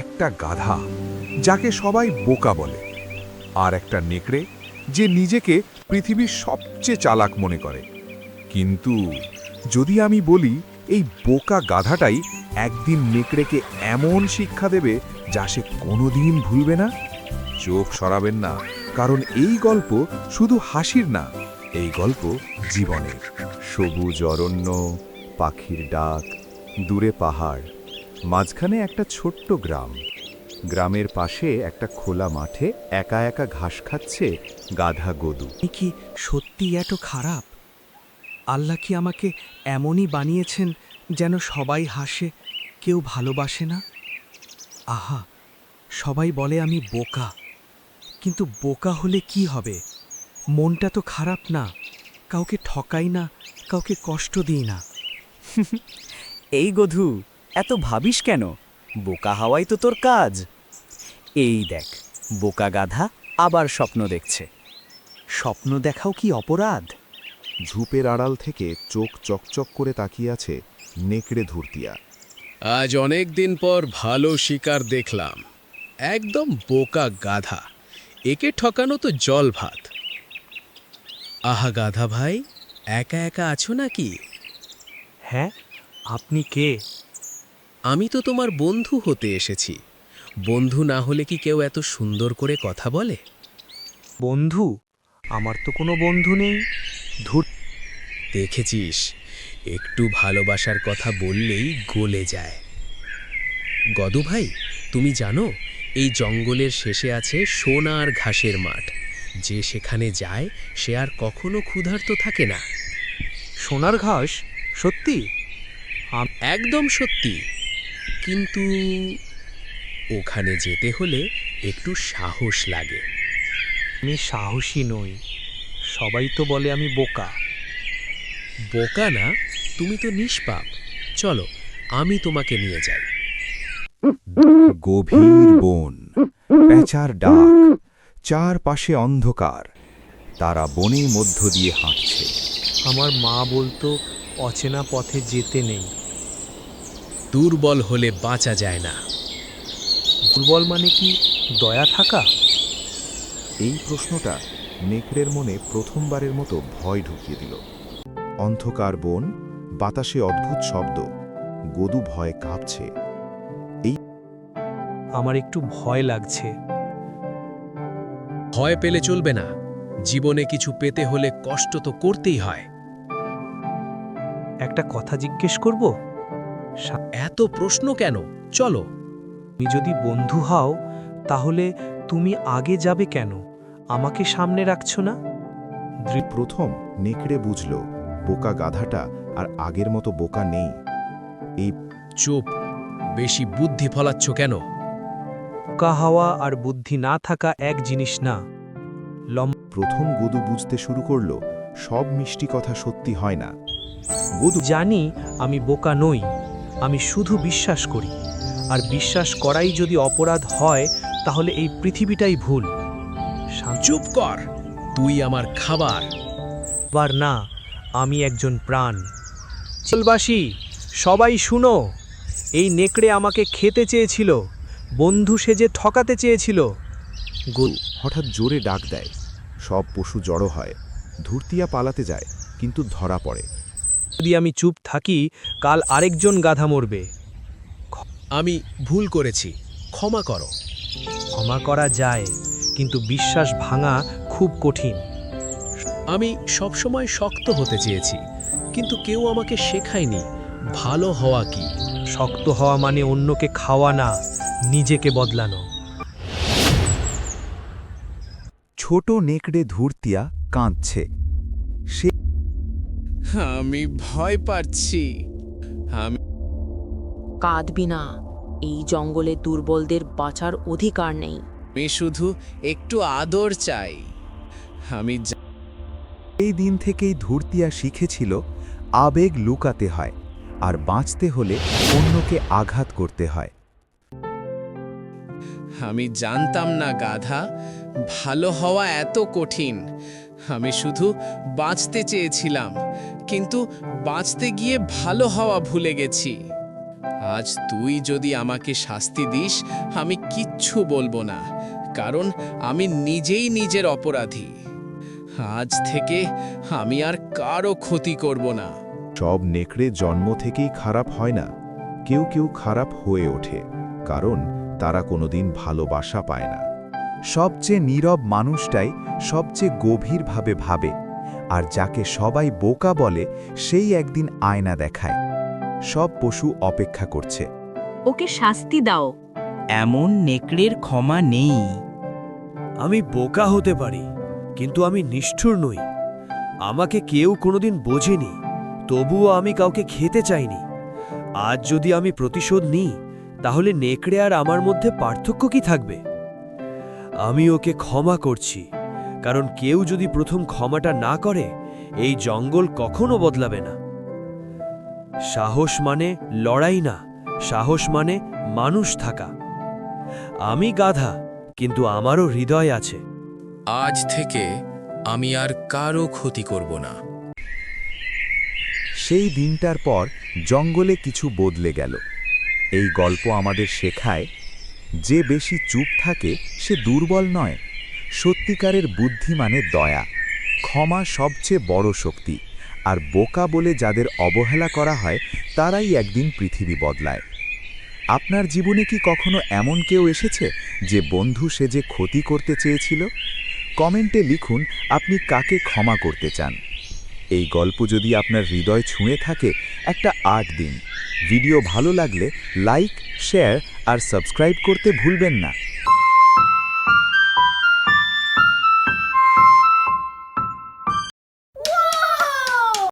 একটা গাধা যাকে সবাই বোকা বলে, আর একটা নেকড়ে যে নিজেকে পৃথিবীর সবচেয়ে চালাক মনে করে। কিন্তু যদি আমি বলি এই বোকা গাধাটাই একদিন নেকড়েকে এমন শিক্ষা দেবে যা সে কোনোদিন ভুলবে না, চোখ সরাবেন না, কারণ এই গল্প শুধু হাসির না, এই গল্প জীবনের। সবুজ অরণ্য, পাখির ডাক, দূরে পাহাড়, মাঝখানে একটা ছোট্ট গ্রাম। গ্রামের পাশে একটা খোলা মাঠে একা একা ঘাস খাচ্ছে গাধা গদু। আমি কি সত্যি এত খারাপ? আল্লাহ কি আমাকে এমনই বানিয়েছেন যেন সবাই হাসে, কেউ ভালোবাসে না? আহা, সবাই বলে আমি বোকা, কিন্তু বোকা হলে কি হবে? মনটা তো খারাপ না, কাউকে ঠকাই না, কাউকে কষ্ট দিই না। এই গধু, এত ভাবিস কেন? বোকা হওয়াই তো তোর কাজ। এই দেখ, বোকা গাধা আবার স্বপ্ন দেখছে। স্বপ্ন দেখাও কি অপরাধ? ঝোপের আড়াল থেকে চোখ চকচক করে তাকিয়ে আছে নেকড়ে ধূর্তিয়া। আজ অনেক দিন পর ভালো শিকার দেখলাম। একদম বোকা গাধা, একে ঠকানো তো জল ভাত। আহা গাধা ভাই, একা একা আছো নাকি? হ্যাঁ, আপনি কে? আমি তো তোমার বন্ধু হতে এসেছি। বন্ধু না হলে কি কেউ এত সুন্দর করে কথা বলে? বন্ধু? আমার তো কোনো বন্ধু নেই। ধুর, দেখেছিস, একটু ভালোবাসার কথা বললেই গলে যায়। গদু ভাই, তুমি জানো এই জঙ্গলের শেষে আছে সোনার ঘাসের মাঠ। যে সেখানে যায় সে আর কখনো ক্ষুধার্ত থাকে না। সোনার ঘাস? সত্যি? একদম সত্যি, কিন্তু ওখানে যেতে হলে একটু সাহস লাগে। আমি সাহসী নই, সবাই তো বলে আমি বোকা। বোকা না, তুমি তো নিষ্পাপ। চলো, আমি তোমাকে নিয়ে যাই। গভীর বন, পেঁচার ডাক, চারপাশে অন্ধকার। তারা বনের মধ্য দিয়ে হাঁটছে। আমার মা বলতো অচেনা পথে যেতে নেই। দুর্বল হলে বাঁচা যায় না। দুর্বল মানে কি দয়া থাকা? এই প্রশ্নটা নেকড়ের মনে প্রথমবারের মতো ভয় ঢুকিয়ে দিল। অন্ধকার বন, বাতাসে অদ্ভুত শব্দ, গদু ভয়ে কাঁপছে। আমার একটু ভয় লাগছে। ভয় পেলে চলবে না। জীবনে কিছু পেতে হলে কষ্ট তো করতেই হয়। একটা কথা জিজ্ঞেস করব? এত প্রশ্ন কেন? চলো। তুমি যদি বন্ধু হও তাহলে তুমি আগে যাবে কেন? আমাকে সামনে রাখছো না? প্রথম নেকড়ে বুঝল বোকা গাধাটা আর আগের মতো বোকা নেই। এই চুপ, বেশি বুদ্ধি ফলাচ্ছ কেন? বোকা হওয়া আর বুদ্ধি না থাকা এক জিনিস না। প্রথম গদু বুঝতে শুরু করল সব মিষ্টি কথা সত্যি হয় না। গদু জানি আমি বোকা নই, আমি শুধু বিশ্বাস করি, আর বিশ্বাস করাই যদি অপরাধ হয় তাহলে এই পৃথিবীটাই ভুল। চুপ কর, তুই আমার খাবার। শান্তিবার না, আমি একজন প্রাণ। চলবাসী, সবাই শুনো, এই নেকড়ে আমাকে খেতে চেয়েছিল, বন্ধু সেজে ঠকাতে চেয়েছিল। হঠাৎ জোরে ডাক দেয়। সব পশু জড়ো হয়। ধূর্তিয়া পালাতে যায়, কিন্তু ধরা পড়ে। যদি আমি চুপ থাকি কাল আরেকজন গাধা মরবে। আমি ভুল করেছি, ক্ষমা করো। ক্ষমা করা যায়, কিন্তু বিশ্বাস ভাঙা খুব কঠিন। আমি সবসময় শক্ত হতে চেয়েছি, কিন্তু কেউ আমাকে শেখায়নি ভালো হওয়া কি। শক্ত হওয়া মানে অন্যকে খাওয়া না, নিজেকে বদলানো। ছোট নেকড়ে ধূর্তিয়া কাঁদছে। আমি ভয় পাচ্ছি। আমি কাঁদবি না, এই জঙ্গলে দুর্বলদের বাঁচার অধিকার নেই। শুধু একটু আদর চাই। আমি এই দিন থেকেই ধূর্তিয়া শিখেছিল আবেগ লুকাতে হয়, আর বাঁচতে হলে অন্যকে আঘাত করতে হয়। আমি জানতাম না গাধা, ভালো হওয়া এত কঠিন। আমি শুধু বাঁচতে চেয়েছিলাম, কিন্তু বাঁচতে গিয়ে ভালো হওয়া ভুলে গেছি। আজ তুই যদি আমাকে শাস্তি দিস আমি কিচ্ছু বলবো না, কারণ আমি নিজেই নিজের অপরাধী। আজ থেকে আমি আর কারো ক্ষতি করব না। সব নেকড়ে জন্ম থেকেই খারাপ হয় না, কেউ কেউ খারাপ হয়ে ওঠে, কারণ তারা কোনোদিন ভালোবাসা পায় না। সবচেয়ে নীরব মানুষটাই সবচেয়ে গভীরভাবে ভাবে, আর যাকে সবাই বোকা বলে সেই একদিন আয়না দেখায়। সব পশু অপেক্ষা করছে। ওকে শাস্তি দাও। এমন নেকড়ের ক্ষমা নেই। আমি বোকা হতে পারি, কিন্তু আমি নিষ্ঠুর নই। আমাকে কেউ কোনোদিন বোঝেনি, তবুও আমি কাউকে খেতে চাইনি। আজ যদি আমি প্রতিশোধ নিই, তাহলে নেকড়ে আর আমার মধ্যে পার্থক্য কি থাকবে? আমি ওকে ক্ষমা করছি, কারণ কেউ যদি প্রথম ক্ষমাটা না করে, এই জঙ্গল কখনো বদলাবে না। সাহস মানে লড়াই না, সাহস মানে মানুষ থাকা। আমি গাধা, কিন্তু আমারও হৃদয় আছে। আজ থেকে আমি আর কারো ক্ষতি করব না। সেই দিনটার পর জঙ্গলে কিছু বদলে গেল। এই গল্প আমাদের শেখায়, যে বেশি চুপ থাকে সে দুর্বল নয়। সত্যিকারের বুদ্ধি মানে দয়া, ক্ষমা সবচেয়ে বড় শক্তি, আর বোকা বলে যাদের অবহেলা করা হয় তারাই একদিন পৃথিবী বদলায়। আপনার জীবনে কি কখনো এমন কেউ এসেছে যে বন্ধু সেজে ক্ষতি করতে চেয়েছিল? কমেন্টে লিখুন আপনি কাকে ক্ষমা করতে চান। এই গল্প যদি আপনার হৃদয় ছুঁয়ে থাকে, একটা 8 দিন। ভিডিও ভালো লাগলে লাইক, শেয়ার আর সাবস্ক্রাইব করতে ভুলবেন না।